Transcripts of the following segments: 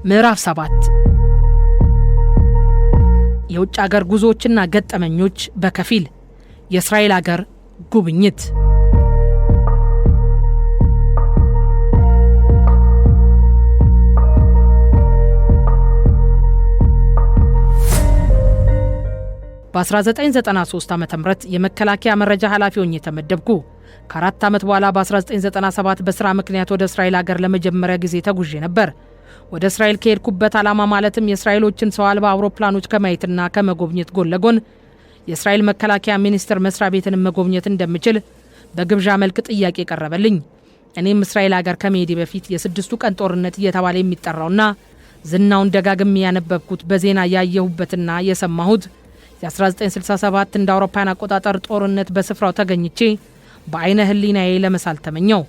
ምዕራፍ 7 የውጭ ሀገር ጉዞዎችና ገጠመኞች በከፊል የእስራኤል ሀገር ጉብኝት። በ1993 ዓ.ም የመከላከያ መረጃ ኃላፊ ሆኜ ተመደብኩ። ከአራት ዓመት በኋላ በ1997 በስራ ምክንያት ወደ እስራኤል ሀገር ለመጀመሪያ ጊዜ ተጉዤ ነበር። ወደ እስራኤል ከሄድኩበት ዓላማ ማለትም የእስራኤሎችን ሰው አልባ አውሮፕላኖች ከማየትና ከመጎብኘት ጎን ለጎን የእስራኤል መከላከያ ሚኒስቴር መስሪያ ቤትን መጎብኘት እንደምችል በግብዣ መልክ ጥያቄ ቀረበልኝ። እኔም እስራኤል ሀገር ከመሄዴ በፊት የስድስቱ ቀን ጦርነት እየተባለ የሚጠራውና ዝናውን ደጋግሜ ያነበብኩት በዜና ያየሁበትና የሰማሁት የ1967 እንደ አውሮፓውያን አቆጣጠር ጦርነት በስፍራው ተገኝቼ በአይነ ህሊናዬ ለመሳል ተመኘው።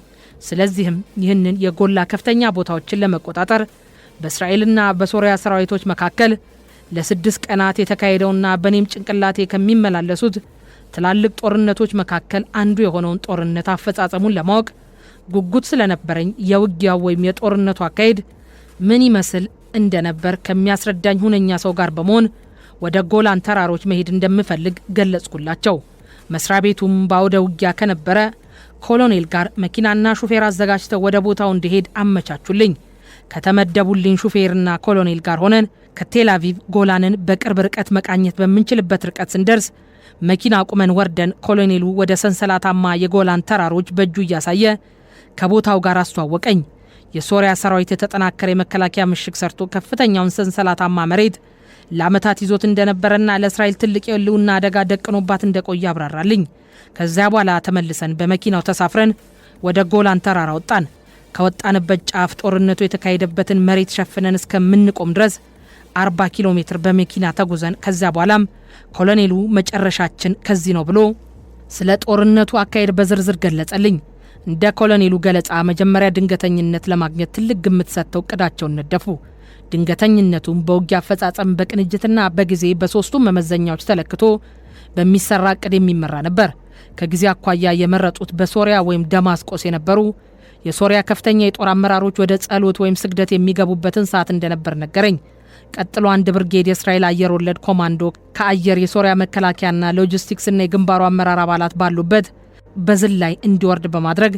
ስለዚህም ይህንን የጎላ ከፍተኛ ቦታዎችን ለመቆጣጠር በእስራኤልና በሶሪያ ሰራዊቶች መካከል ለ6 ቀናት የተካሄደውና በኔም ጭንቅላቴ ከሚመላለሱት ትላልቅ ጦርነቶች መካከል አንዱ የሆነውን ጦርነት አፈጻጸሙን ለማወቅ ጉጉት ስለነበረኝ የውጊያው ወይም የጦርነቱ አካሄድ ምን ይመስል እንደነበር ከሚያስረዳኝ ሁነኛ ሰው ጋር በመሆን ወደ ጎላን ተራሮች መሄድ እንደምፈልግ ገለጽኩላቸው። መስሪያ ቤቱም በአውደ ውጊያ ከነበረ ኮሎኔል ጋር መኪናና ሹፌር አዘጋጅተው ወደ ቦታው እንዲሄድ አመቻቹልኝ። ከተመደቡልኝ ሹፌርና ኮሎኔል ጋር ሆነን ከቴል አቪቭ ጎላንን በቅርብ ርቀት መቃኘት በምንችልበት ርቀት ስንደርስ መኪና አቁመን ወርደን ኮሎኔሉ ወደ ሰንሰላታማ የጎላን ተራሮች በእጁ እያሳየ ከቦታው ጋር አስተዋወቀኝ። የሶሪያ ሰራዊት የተጠናከረ የመከላከያ ምሽግ ሰርቶ ከፍተኛውን ሰንሰላታማ መሬት ለዓመታት ይዞት እንደነበረና ለእስራኤል ትልቅ የህልውና አደጋ ደቅኖባት እንደቆየ አብራራልኝ። ከዚያ በኋላ ተመልሰን በመኪናው ተሳፍረን ወደ ጎላን ተራራ ወጣን። ከወጣንበት ጫፍ ጦርነቱ የተካሄደበትን መሬት ሸፍነን እስከምንቆም ድረስ 40 ኪሎ ሜትር በመኪና ተጉዘን ከዚያ በኋላም ኮሎኔሉ መጨረሻችን ከዚህ ነው ብሎ ስለ ጦርነቱ አካሄድ በዝርዝር ገለጸልኝ። እንደ ኮሎኔሉ ገለጻ መጀመሪያ ድንገተኝነት ለማግኘት ትልቅ ግምት ሰጥተው እቅዳቸውን ነደፉ። ድንገተኝነቱም በውጊያ አፈጻጸም በቅንጅትና በጊዜ በሶስቱም መመዘኛዎች ተለክቶ በሚሰራ እቅድ የሚመራ ነበር። ከጊዜ አኳያ የመረጡት በሶሪያ ወይም ደማስቆስ የነበሩ የሶሪያ ከፍተኛ የጦር አመራሮች ወደ ጸሎት ወይም ስግደት የሚገቡበትን ሰዓት እንደነበር ነገረኝ። ቀጥሎ አንድ ብርጌድ የእስራኤል አየር ወለድ ኮማንዶ ከአየር የሶሪያ መከላከያና ሎጂስቲክስና የግንባሩ አመራር አባላት ባሉበት በዝላይ እንዲወርድ በማድረግ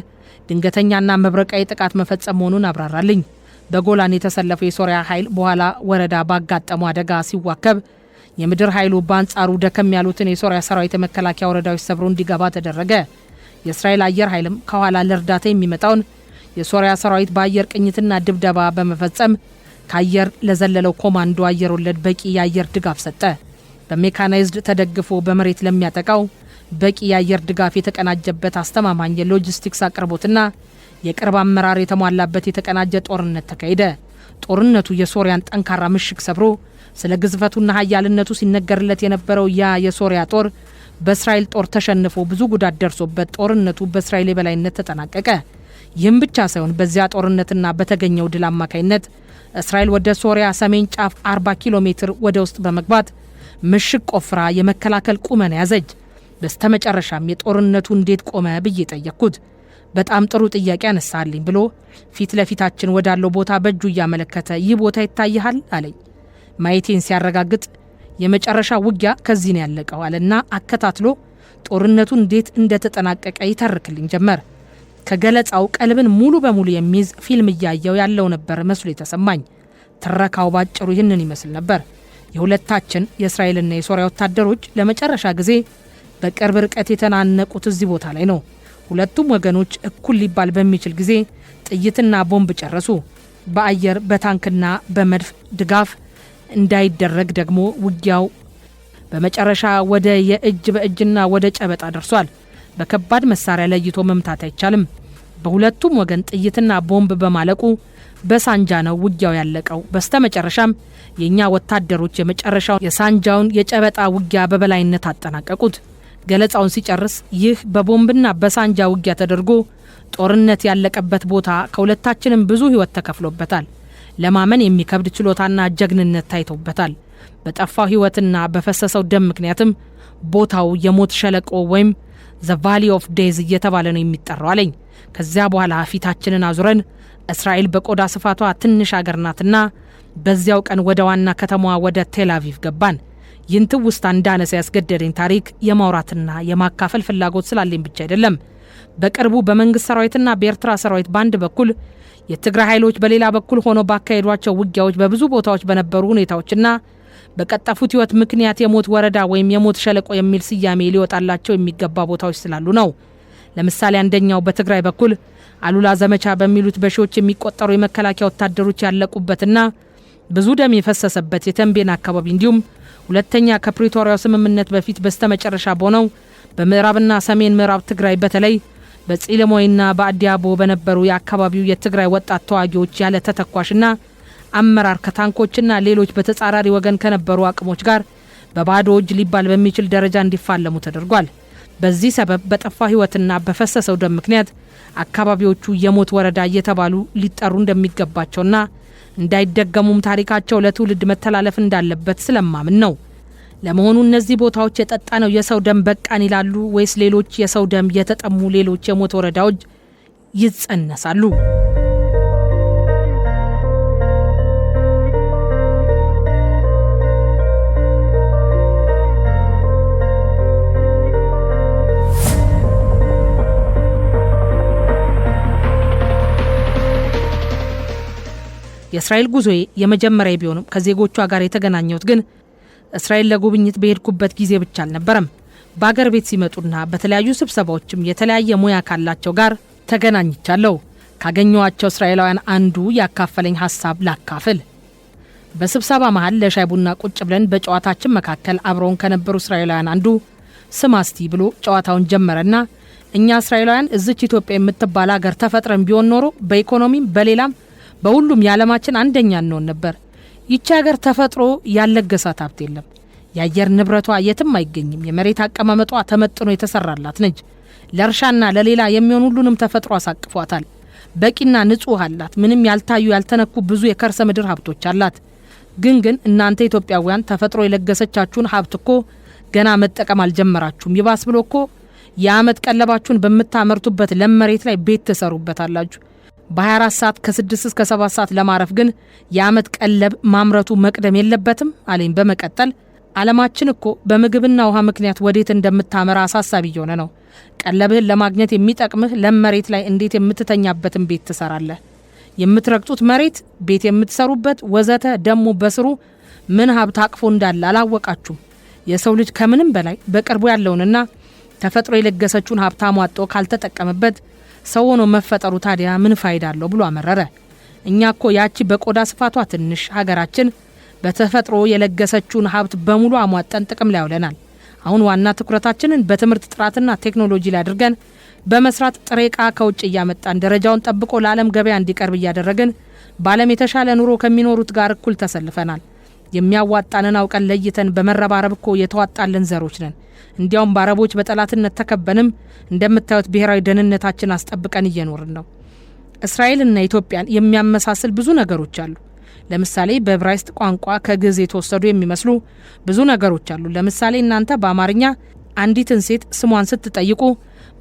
ድንገተኛና መብረቃዊ ጥቃት መፈጸም መሆኑን አብራራልኝ። በጎላን የተሰለፈው የሶሪያ ኃይል በኋላ ወረዳ ባጋጠሙ አደጋ ሲዋከብ የምድር ኃይሉ በአንጻሩ ደከም ያሉትን የሶሪያ ሰራዊት የመከላከያ ወረዳዎች ሰብሮ እንዲገባ ተደረገ። የእስራኤል አየር ኃይልም ከኋላ ለእርዳታ የሚመጣውን የሶሪያ ሰራዊት በአየር ቅኝትና ድብደባ በመፈጸም ከአየር ለዘለለው ኮማንዶ አየር ወለድ በቂ የአየር ድጋፍ ሰጠ። በሜካናይዝድ ተደግፎ በመሬት ለሚያጠቃው በቂ የአየር ድጋፍ የተቀናጀበት አስተማማኝ የሎጂስቲክስ አቅርቦትና የቅርብ አመራር የተሟላበት የተቀናጀ ጦርነት ተካሄደ። ጦርነቱ የሶሪያን ጠንካራ ምሽግ ሰብሮ ስለ ግዝፈቱና ኃያልነቱ ሲነገርለት የነበረው ያ የሶሪያ ጦር በእስራኤል ጦር ተሸንፎ ብዙ ጉዳት ደርሶበት ጦርነቱ በእስራኤል የበላይነት ተጠናቀቀ። ይህም ብቻ ሳይሆን በዚያ ጦርነትና በተገኘው ድል አማካይነት እስራኤል ወደ ሶሪያ ሰሜን ጫፍ 40 ኪሎ ሜትር ወደ ውስጥ በመግባት ምሽግ ቆፍራ የመከላከል ቁመና ያዘች። በስተመጨረሻም የጦርነቱ እንዴት ቆመ ብዬ ጠየቅኩት። በጣም ጥሩ ጥያቄ አነሳልኝ ብሎ ፊት ለፊታችን ወዳለው ቦታ በእጁ እያመለከተ ይህ ቦታ ይታይሃል አለኝ። ማየቴን ሲያረጋግጥ የመጨረሻ ውጊያ ከዚህ ነው ያለቀው አለና አከታትሎ ጦርነቱ እንዴት እንደተጠናቀቀ ይተርክልኝ ጀመር። ከገለጻው ቀልብን ሙሉ በሙሉ የሚይዝ ፊልም እያየው ያለው ነበር መስሎ የተሰማኝ። ትረካው ባጭሩ ይህንን ይመስል ነበር። የሁለታችን የእስራኤልና የሶሪያ ወታደሮች ለመጨረሻ ጊዜ በቅርብ ርቀት የተናነቁት እዚህ ቦታ ላይ ነው። ሁለቱም ወገኖች እኩል ሊባል በሚችል ጊዜ ጥይትና ቦምብ ጨረሱ። በአየር በታንክና በመድፍ ድጋፍ እንዳይደረግ ደግሞ ውጊያው በመጨረሻ ወደ የእጅ በእጅና ወደ ጨበጣ ደርሷል። በከባድ መሳሪያ ለይቶ መምታት አይቻልም። በሁለቱም ወገን ጥይትና ቦምብ በማለቁ በሳንጃ ነው ውጊያው ያለቀው። በስተመጨረሻም የኛ ወታደሮች የመጨረሻው የሳንጃውን የጨበጣ ውጊያ በበላይነት አጠናቀቁት። ገለጻውን ሲጨርስ ይህ በቦምብና በሳንጃ ውጊያ ተደርጎ ጦርነት ያለቀበት ቦታ ከሁለታችንም ብዙ ህይወት ተከፍሎበታል። ለማመን የሚከብድ ችሎታና ጀግንነት ታይቶበታል። በጠፋው ህይወትና በፈሰሰው ደም ምክንያትም ቦታው የሞት ሸለቆ ወይም ዘ ቫሊ ኦፍ ዴዝ እየተባለ ነው የሚጠራው አለኝ። ከዚያ በኋላ ፊታችንን አዙረን እስራኤል በቆዳ ስፋቷ ትንሽ አገር ናትና በዚያው ቀን ወደ ዋና ከተማዋ ወደ ቴል አቪቭ ገባን። ይህን ትውስታ እንዳነሳ ያስገደደኝ ታሪክ የማውራትና የማካፈል ፍላጎት ስላለኝ ብቻ አይደለም። በቅርቡ በመንግስት ሰራዊትና በኤርትራ ሰራዊት ባንድ በኩል የትግራይ ኃይሎች በሌላ በኩል ሆነው ባካሄዷቸው ውጊያዎች በብዙ ቦታዎች በነበሩ ሁኔታዎችና በቀጠፉት ህይወት ምክንያት የሞት ወረዳ ወይም የሞት ሸለቆ የሚል ስያሜ ሊወጣላቸው የሚገባ ቦታዎች ስላሉ ነው። ለምሳሌ አንደኛው በትግራይ በኩል አሉላ ዘመቻ በሚሉት በሺዎች የሚቆጠሩ የመከላከያ ወታደሮች ያለቁበትና ብዙ ደም የፈሰሰበት የተንቤን አካባቢ እንዲሁም ሁለተኛ ከፕሪቶሪያው ስምምነት በፊት በስተመጨረሻ በሆነው በምዕራብና ሰሜን ምዕራብ ትግራይ በተለይ በጽለሞይና በአዲያቦ በነበሩ የአካባቢው የትግራይ ወጣት ተዋጊዎች ያለ ተተኳሽና አመራር ከታንኮችና ሌሎች በተጻራሪ ወገን ከነበሩ አቅሞች ጋር በባዶ እጅ ሊባል በሚችል ደረጃ እንዲፋለሙ ተደርጓል። በዚህ ሰበብ በጠፋ ህይወትና በፈሰሰው ደም ምክንያት አካባቢዎቹ የሞት ወረዳ እየተባሉ ሊጠሩ እንደሚገባቸውና እንዳይደገሙም ታሪካቸው ለትውልድ መተላለፍ እንዳለበት ስለማምን ነው። ለመሆኑ እነዚህ ቦታዎች የጠጣነው የሰው ደም በቃን ይላሉ ወይስ ሌሎች የሰው ደም የተጠሙ ሌሎች የሞት ወረዳዎች ይጸነሳሉ? የእስራኤል ጉዞዬ የመጀመሪያ ቢሆንም ከዜጎቿ ጋር የተገናኘሁት ግን እስራኤል ለጉብኝት በሄድኩበት ጊዜ ብቻ አልነበረም። በአገር ቤት ሲመጡና በተለያዩ ስብሰባዎችም የተለያየ ሙያ ካላቸው ጋር ተገናኝቻለሁ። ካገኘኋቸው እስራኤላውያን አንዱ ያካፈለኝ ሀሳብ ላካፍል። በስብሰባ መሃል ለሻይ ቡና ቁጭ ብለን በጨዋታችን መካከል አብረውን ከነበሩ እስራኤላውያን አንዱ ስማ እስቲ ብሎ ጨዋታውን ጀመረና እኛ እስራኤላውያን እዚች ኢትዮጵያ የምትባል ሀገር ተፈጥረን ቢሆን ኖሮ በኢኮኖሚም በሌላም በሁሉም የዓለማችን አንደኛ እንሆን ነበር። ይቺ ሀገር ተፈጥሮ ያለገሳት ሀብት የለም። የአየር ንብረቷ የትም አይገኝም። የመሬት አቀማመጧ ተመጥኖ የተሰራላት ነች። ለእርሻና ለሌላ የሚሆን ሁሉንም ተፈጥሮ አሳቅፏታል። በቂና ንጹህ አላት። ምንም ያልታዩ ያልተነኩ ብዙ የከርሰ ምድር ሀብቶች አላት። ግን እናንተ ኢትዮጵያውያን ተፈጥሮ የለገሰቻችሁን ሀብት እኮ ገና መጠቀም አልጀመራችሁም። ይባስ ብሎ እኮ የአመት ቀለባችሁን በምታመርቱበት ለም መሬት ላይ ቤት ትሰሩበታላችሁ። በ24 ሰዓት ከ6 እስከ 7 ሰዓት ለማረፍ ግን የአመት ቀለብ ማምረቱ መቅደም የለበትም አለኝ። በመቀጠል ዓለማችን እኮ በምግብና ውሃ ምክንያት ወዴት እንደምታመራ አሳሳቢ እየሆነ ነው። ቀለብህን ለማግኘት የሚጠቅምህ ለም መሬት ላይ እንዴት የምትተኛበትን ቤት ትሰራለህ? የምትረግጡት መሬት፣ ቤት የምትሰሩበት ወዘተ ደሞ በስሩ ምን ሀብት አቅፎ እንዳለ አላወቃችሁም። የሰው ልጅ ከምንም በላይ በቅርቡ ያለውንና ተፈጥሮ የለገሰችውን ሀብት አሟጦ ካልተጠቀመበት ሰው ሆኖ መፈጠሩ ታዲያ ምን ፋይዳ አለው ብሎ አመረረ። እኛ እኮ ያቺ በቆዳ ስፋቷ ትንሽ ሀገራችን በተፈጥሮ የለገሰችውን ሀብት በሙሉ አሟጠን ጥቅም ላይ ያውለናል። አሁን ዋና ትኩረታችንን በትምህርት ጥራትና ቴክኖሎጂ ላይ አድርገን በመስራት ጥሬ ዕቃ ከውጭ እያመጣን ደረጃውን ጠብቆ ለዓለም ገበያ እንዲቀርብ እያደረግን በዓለም የተሻለ ኑሮ ከሚኖሩት ጋር እኩል ተሰልፈናል። የሚያዋጣንን አውቀን ለይተን በመረባረብ እኮ የተዋጣልን ዘሮች ነን። እንዲያውም በአረቦች በጠላትነት ተከበንም እንደምታዩት ብሔራዊ ደህንነታችን አስጠብቀን እየኖርን ነው። እስራኤልና ኢትዮጵያን የሚያመሳስል ብዙ ነገሮች አሉ። ለምሳሌ በዕብራይስጥ ቋንቋ ከግዕዝ የተወሰዱ የሚመስሉ ብዙ ነገሮች አሉ። ለምሳሌ እናንተ በአማርኛ አንዲትን ሴት ስሟን ስትጠይቁ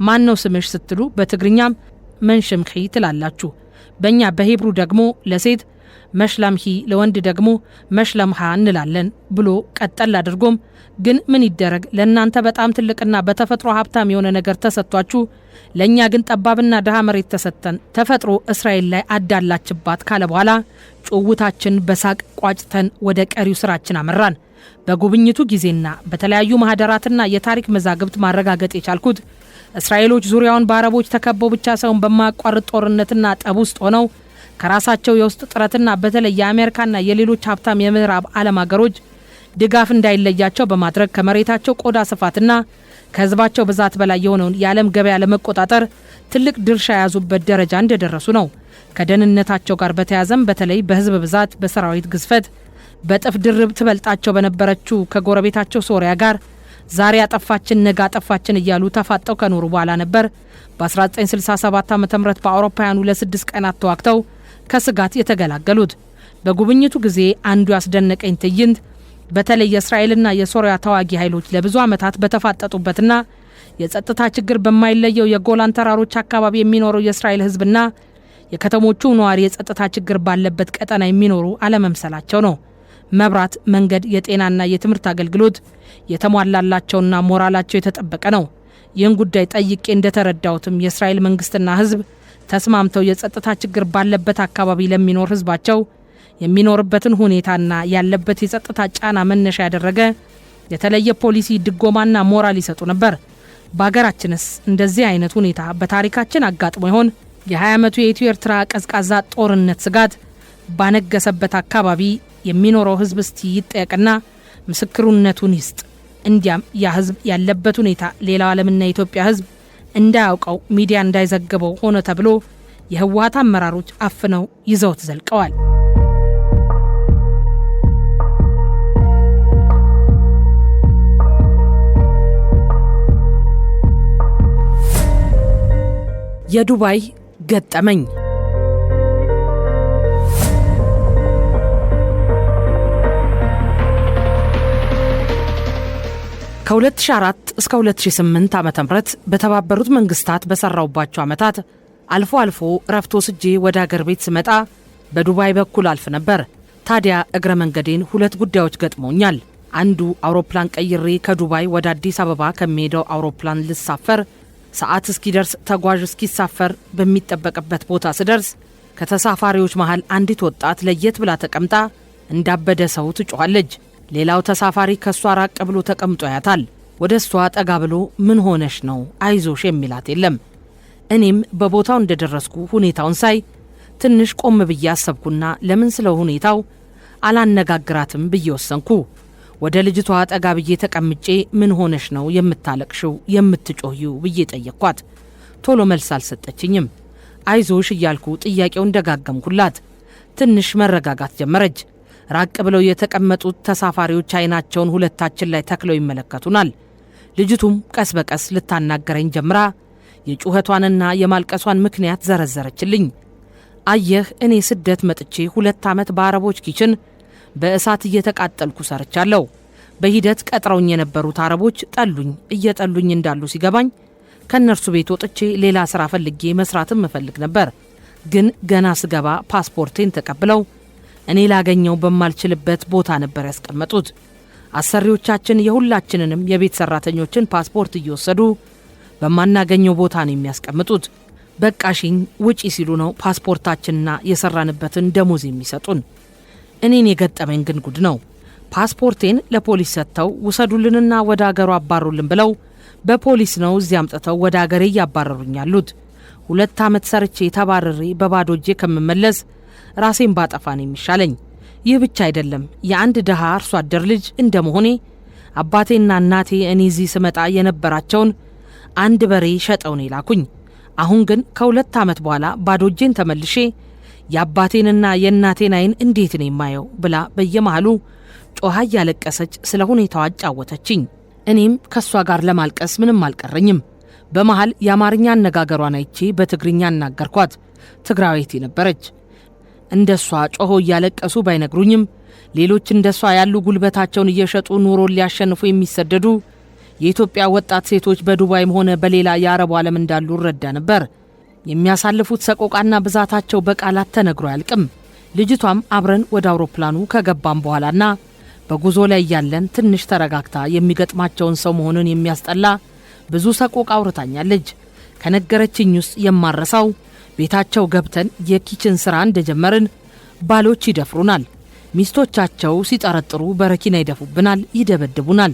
ማን ነው ስምሽ ስትሉ በትግርኛም መንሽምኺ ትላላችሁ። በእኛ በሂብሩ ደግሞ ለሴት መሽለምሂ ለወንድ ደግሞ መሽለምሃ እንላለን ብሎ ቀጠል አድርጎም ግን ምን ይደረግ ለእናንተ በጣም ትልቅና በተፈጥሮ ሀብታም የሆነ ነገር ተሰጥቷችሁ ለእኛ ግን ጠባብና ድሃ መሬት ተሰጥተን ተፈጥሮ እስራኤል ላይ አዳላችባት ካለ በኋላ ጭውውታችን በሳቅ ቋጭተን ወደ ቀሪው ስራችን አመራን። በጉብኝቱ ጊዜና በተለያዩ ማህደራትና የታሪክ መዛግብት ማረጋገጥ የቻልኩት እስራኤሎች ዙሪያውን በአረቦች ተከበው ብቻ ሳይሆን በማያቋርጥ ጦርነትና ጠብ ውስጥ ሆነው ከራሳቸው የውስጥ ጥረትና በተለይ የአሜሪካና የሌሎች ሀብታም የምዕራብ ዓለም ሀገሮች ድጋፍ እንዳይለያቸው በማድረግ ከመሬታቸው ቆዳ ስፋትና ከህዝባቸው ብዛት በላይ የሆነውን የዓለም ገበያ ለመቆጣጠር ትልቅ ድርሻ የያዙበት ደረጃ እንደደረሱ ነው። ከደህንነታቸው ጋር በተያዘም በተለይ በህዝብ ብዛት፣ በሰራዊት ግዝፈት በጥፍ ድርብ ትበልጣቸው በነበረችው ከጎረቤታቸው ሶሪያ ጋር ዛሬ አጠፋችን ነገ አጠፋችን እያሉ ተፋጠው ከኖሩ በኋላ ነበር በ1967 ዓ.ም በአውሮፓውያኑ ለ6 ቀናት ተዋግተው ከስጋት የተገላገሉት። በጉብኝቱ ጊዜ አንዱ ያስደነቀኝ ትዕይንት በተለይ የእስራኤልና የሶሪያ ተዋጊ ኃይሎች ለብዙ ዓመታት በተፋጠጡበትና የጸጥታ ችግር በማይለየው የጎላን ተራሮች አካባቢ የሚኖረው የእስራኤል ህዝብና የከተሞቹ ነዋሪ የጸጥታ ችግር ባለበት ቀጠና የሚኖሩ አለመምሰላቸው ነው። መብራት፣ መንገድ፣ የጤናና የትምህርት አገልግሎት የተሟላላቸውና ሞራላቸው የተጠበቀ ነው። ይህን ጉዳይ ጠይቄ እንደተረዳሁትም የእስራኤል መንግስትና ህዝብ ተስማምተው የጸጥታ ችግር ባለበት አካባቢ ለሚኖር ህዝባቸው የሚኖርበትን ሁኔታና ያለበት የጸጥታ ጫና መነሻ ያደረገ የተለየ ፖሊሲ፣ ድጎማና ሞራል ይሰጡ ነበር። በሀገራችንስ እንደዚህ አይነት ሁኔታ በታሪካችን አጋጥሞ ይሆን? የ20 ዓመቱ የኢትዮ ኤርትራ ቀዝቃዛ ጦርነት ስጋት ባነገሰበት አካባቢ የሚኖረው ህዝብ እስቲ ይጠየቅና ምስክሩነቱን ይስጥ። እንዲያም ያ ህዝብ ያለበት ሁኔታ ሌላው ዓለምና የኢትዮጵያ ህዝብ እንዳያውቀው ሚዲያ እንዳይዘግበው ሆነ ተብሎ የህወሓት አመራሮች አፍነው ይዘውት ዘልቀዋል። የዱባይ ገጠመኝ። ከ2004 እስከ 2008 ዓ.ም በተባበሩት መንግስታት በሰራውባቸው ዓመታት አልፎ አልፎ ረፍት ወስጄ ወደ አገር ቤት ስመጣ በዱባይ በኩል አልፍ ነበር። ታዲያ እግረ መንገዴን ሁለት ጉዳዮች ገጥመውኛል። አንዱ አውሮፕላን ቀይሬ ከዱባይ ወደ አዲስ አበባ ከሚሄደው አውሮፕላን ልሳፈር ሰዓት እስኪደርስ ተጓዥ እስኪሳፈር በሚጠበቅበት ቦታ ስደርስ ከተሳፋሪዎች መሃል አንዲት ወጣት ለየት ብላ ተቀምጣ እንዳበደ ሰው ትጮኻለች። ሌላው ተሳፋሪ ከሷ ራቅ ብሎ ተቀምጦ ያታል። ወደ እሷ ጠጋ ብሎ ምን ሆነሽ ነው አይዞሽ የሚላት የለም። እኔም በቦታው እንደደረስኩ ሁኔታውን ሳይ ትንሽ ቆም ብዬ አሰብኩና ለምን ስለ ሁኔታው አላነጋግራትም ብዬ ወሰንኩ። ወደ ልጅቷ ጠጋ ብዬ ተቀምጬ ምን ሆነሽ ነው የምታለቅሽው የምትጮሂው ብዬ ጠየቅኳት። ቶሎ መልስ አልሰጠችኝም። አይዞሽ እያልኩ ጥያቄውን ደጋገምኩላት። ትንሽ መረጋጋት ጀመረች። ራቅ ብለው የተቀመጡት ተሳፋሪዎች አይናቸውን ሁለታችን ላይ ተክለው ይመለከቱናል። ልጅቱም ቀስ በቀስ ልታናገረኝ ጀምራ የጩኸቷንና የማልቀሷን ምክንያት ዘረዘረችልኝ። አየህ እኔ ስደት መጥቼ 2 ዓመት በአረቦች ኪችን በእሳት እየተቃጠልኩ ሰርቻለሁ። በሂደት ቀጥረውኝ የነበሩት አረቦች ጠሉኝ። እየጠሉኝ እንዳሉ ሲገባኝ ከነርሱ ቤት ወጥቼ ሌላ ስራ ፈልጌ መስራትም እፈልግ ነበር። ግን ገና ስገባ ፓስፖርቴን ተቀብለው እኔ ላገኘው በማልችልበት ቦታ ነበር ያስቀመጡት። አሰሪዎቻችን የሁላችንንም የቤት ሰራተኞችን ፓስፖርት እየወሰዱ በማናገኘው ቦታ ነው የሚያስቀምጡት። በቃሽኝ ውጪ ሲሉ ነው ፓስፖርታችንና የሰራንበትን ደሞዝ የሚሰጡን። እኔን የገጠመኝ ግን ጉድ ነው። ፓስፖርቴን ለፖሊስ ሰጥተው ውሰዱልንና ወደ አገሩ አባሩልን ብለው በፖሊስ ነው እዚያ አምጥተው ወደ አገሬ እያባረሩኝ ያሉት። 2 ዓመት ሰርቼ ተባረሬ በባዶ እጄ ከምመለስ ራሴን ባጠፋ ነው የሚሻለኝ። ይህ ብቻ አይደለም። የአንድ ደሃ አርሶ አደር ልጅ እንደመሆኔ አባቴና እናቴ እኔ እዚህ ስመጣ የነበራቸውን 1 በሬ ሸጠው ነው የላኩኝ። አሁን ግን ከ2 ዓመት በኋላ ባዶ እጄን ተመልሼ የአባቴንና የእናቴን አይን እንዴት ነው የማየው ብላ በየመሃሉ ጮሃ ያለቀሰች ስለ ሁኔታዋ አጫወተችኝ። እኔም ከሷ ጋር ለማልቀስ ምንም አልቀረኝም። በመሃል የአማርኛ አነጋገሯን አይቼ በትግርኛ እናገርኳት። ትግራዊት ነበረች። እንደሷ ጮሆ ያለቀሱ ባይነግሩኝም ሌሎች እንደሷ ያሉ ጉልበታቸውን እየሸጡ ኑሮን ሊያሸንፉ የሚሰደዱ የኢትዮጵያ ወጣት ሴቶች በዱባይም ሆነ በሌላ የአረቡ ዓለም እንዳሉ ረዳ ነበር። የሚያሳልፉት ሰቆቃና ብዛታቸው በቃላት ተነግሮ አያልቅም። ልጅቷም አብረን ወደ አውሮፕላኑ ከገባም በኋላና በጉዞ ላይ ያለን ትንሽ ተረጋግታ የሚገጥማቸውን ሰው መሆኑን የሚያስጠላ ብዙ ሰቆቃ አውርታኛለች። ከነገረችኝ ውስጥ የማረሳው ቤታቸው ገብተን የኪችን ስራ እንደጀመርን ባሎች ይደፍሩናል። ሚስቶቻቸው ሲጠረጥሩ በረኪና ይደፉብናል፣ ይደበድቡናል።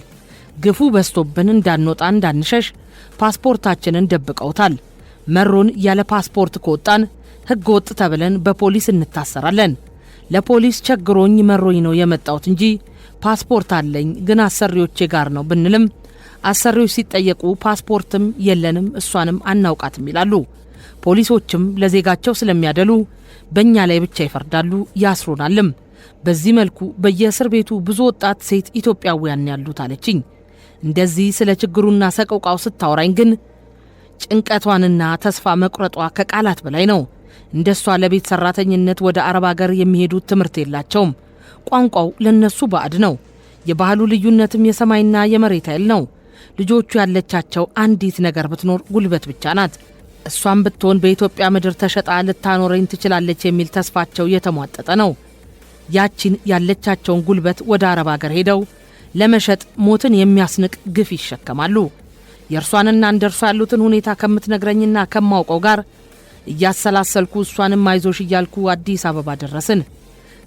ግፉ በስቶብን እንዳንወጣ እንዳንሸሽ ፓስፖርታችንን ደብቀውታል። መሮን ያለ ፓስፖርት ከወጣን ሕገ ወጥ ተብለን በፖሊስ እንታሰራለን። ለፖሊስ ቸግሮኝ መሮኝ ነው የመጣሁት እንጂ ፓስፖርት አለኝ ግን አሰሪዎቼ ጋር ነው ብንልም አሰሪዎች ሲጠየቁ ፓስፖርትም የለንም እሷንም አናውቃትም ይላሉ። ፖሊሶችም ለዜጋቸው ስለሚያደሉ በእኛ ላይ ብቻ ይፈርዳሉ፣ ያስሩናልም። በዚህ መልኩ በየእስር ቤቱ ብዙ ወጣት ሴት ኢትዮጵያውያን ያሉት አለችኝ። እንደዚህ ስለ ችግሩና ሰቆቃው ስታወራኝ ግን ጭንቀቷንና ተስፋ መቁረጧ ከቃላት በላይ ነው። እንደሷ ለቤት ሰራተኝነት ወደ አረብ ሀገር የሚሄዱት ትምህርት የላቸውም። ቋንቋው ለነሱ ባዕድ ነው። የባህሉ ልዩነትም የሰማይና የመሬት ኃይል ነው። ልጆቹ ያለቻቸው አንዲት ነገር ብትኖር ጉልበት ብቻ ናት። እሷም ብትሆን በኢትዮጵያ ምድር ተሸጣ ልታኖረኝ ትችላለች የሚል ተስፋቸው የተሟጠጠ ነው። ያቺን ያለቻቸውን ጉልበት ወደ አረብ ሀገር ሄደው ለመሸጥ ሞትን የሚያስንቅ ግፍ ይሸከማሉ። የእርሷንና እንደርሷ ያሉትን ሁኔታ ከምትነግረኝና ከማውቀው ጋር እያሰላሰልኩ እሷንም አይዞሽ እያልኩ አዲስ አበባ ደረስን።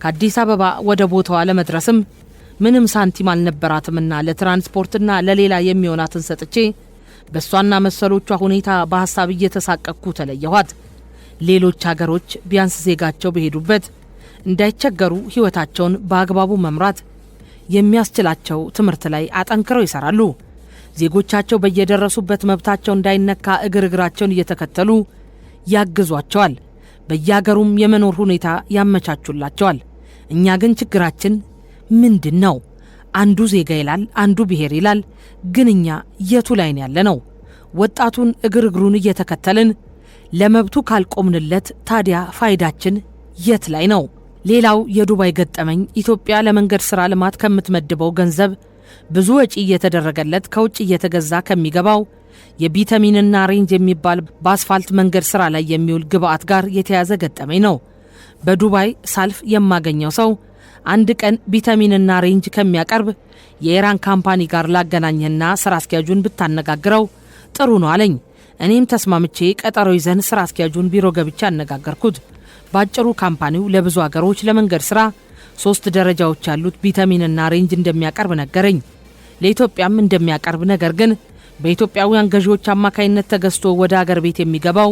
ከአዲስ አበባ ወደ ቦታዋ ለመድረስም ምንም ሳንቲም አልነበራትምና ለትራንስፖርትና ለሌላ የሚሆናትን ሰጥቼ በሷና መሰሎቿ ሁኔታ በሐሳብ እየተሳቀቅኩ ተለየኋት። ሌሎች ሀገሮች ቢያንስ ዜጋቸው በሄዱበት እንዳይቸገሩ ሕይወታቸውን በአግባቡ መምራት የሚያስችላቸው ትምህርት ላይ አጠንክረው ይሰራሉ። ዜጎቻቸው በየደረሱበት መብታቸው እንዳይነካ እግራቸውን እየተከተሉ ያግዟቸዋል። በየሀገሩም የመኖር ሁኔታ ያመቻቹላቸዋል። እኛ ግን ችግራችን ምንድነው? አንዱ ዜጋ ይላል፣ አንዱ ብሔር ይላል። ግን እኛ የቱ ላይ ያለነው? ወጣቱን እግሩን እየተከተልን ለመብቱ ካልቆምንለት ታዲያ ፋይዳችን የት ላይ ነው? ሌላው የዱባይ ገጠመኝ ኢትዮጵያ ለመንገድ ሥራ ልማት ከምትመድበው ገንዘብ ብዙ ወጪ እየተደረገለት ከውጭ እየተገዛ ከሚገባው የቢተሚንና ሬንጅ የሚባል በአስፋልት መንገድ ሥራ ላይ የሚውል ግብአት ጋር የተያዘ ገጠመኝ ነው። በዱባይ ሳልፍ የማገኘው ሰው አንድ ቀን ቢተሚንና ሬንጅ ከሚያቀርብ የኢራን ካምፓኒ ጋር ላገናኘና ስራ አስኪያጁን ብታነጋግረው ጥሩ ነው አለኝ። እኔም ተስማምቼ ቀጠሮ ይዘን ስራ አስኪያጁን ቢሮ ገብቻ አነጋገርኩት። ባጭሩ ካምፓኒው ለብዙ ሀገሮች ለመንገድ ሥራ 3 ደረጃዎች ያሉት ቢተሚንና ሬንጅ እንደሚያቀርብ ነገረኝ። ለኢትዮጵያም እንደሚያቀርብ፣ ነገር ግን በኢትዮጵያውያን ገዢዎች አማካይነት ተገዝቶ ወደ አገር ቤት የሚገባው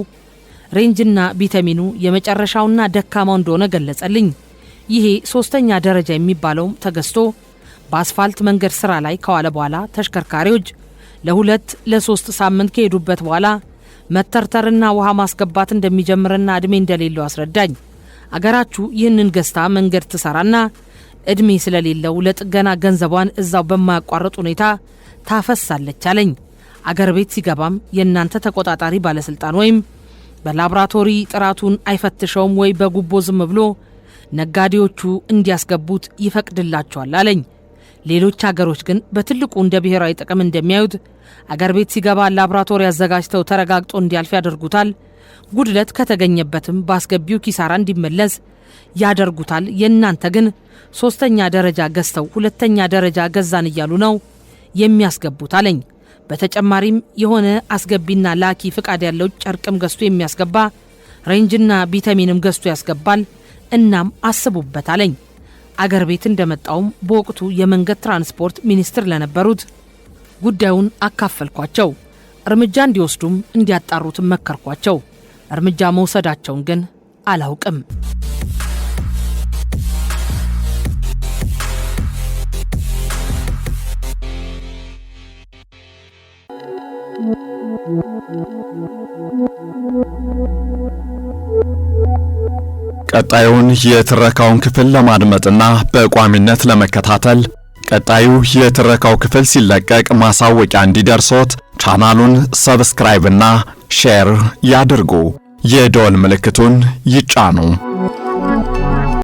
ሬንጅና ቢተሚኑ የመጨረሻውና ደካማው እንደሆነ ገለጸልኝ። ይሄ 3ኛ ደረጃ የሚባለውም ተገዝቶ በአስፋልት መንገድ ሥራ ላይ ከዋለ በኋላ ተሽከርካሪዎች ለ2 ለ3 ሳምንት ከሄዱበት በኋላ መተርተርና ውሃ ማስገባት እንደሚጀምርና እድሜ እንደሌለው አስረዳኝ። አገራችሁ ይህንን ገዝታ መንገድ ትሰራና እድሜ ስለሌለው ለጥገና ገንዘቧን እዛው በማያቋርጥ ሁኔታ ታፈሳለች አለኝ። አገር ቤት ሲገባም የእናንተ ተቆጣጣሪ ባለስልጣን ወይም በላብራቶሪ ጥራቱን አይፈትሸውም ወይ በጉቦ ዝም ብሎ ነጋዴዎቹ እንዲያስገቡት ይፈቅድላቸዋል አለኝ። ሌሎች ሀገሮች ግን በትልቁ እንደ ብሔራዊ ጥቅም እንደሚያዩት አገር ቤት ሲገባ ላብራቶሪ አዘጋጅተው ተረጋግጦ እንዲያልፍ ያደርጉታል። ጉድለት ከተገኘበትም በአስገቢው ኪሳራ እንዲመለስ ያደርጉታል። የእናንተ ግን 3ኛ ደረጃ ገዝተው 2ኛ ደረጃ ገዛን እያሉ ነው የሚያስገቡት አለኝ። በተጨማሪም የሆነ አስገቢና ላኪ ፍቃድ ያለው ጨርቅም ገዝቶ የሚያስገባ ሬንጅና ቢተሚንም ገዝቶ ያስገባል። እናም አስቡበት አለኝ። አገር ቤት እንደመጣውም በወቅቱ የመንገድ ትራንስፖርት ሚኒስትር ለነበሩት ጉዳዩን አካፈልኳቸው። እርምጃ እንዲወስዱም እንዲያጣሩትም መከርኳቸው። እርምጃ መውሰዳቸውን ግን አላውቅም። ቀጣዩን የትረካውን ክፍል ለማድመጥና በቋሚነት ለመከታተል ቀጣዩ የትረካው ክፍል ሲለቀቅ ማሳወቂያ እንዲደርሶት ቻናሉን ሰብስክራይብ እና ሼር ያድርጉ። የደወል ምልክቱን ይጫኑ።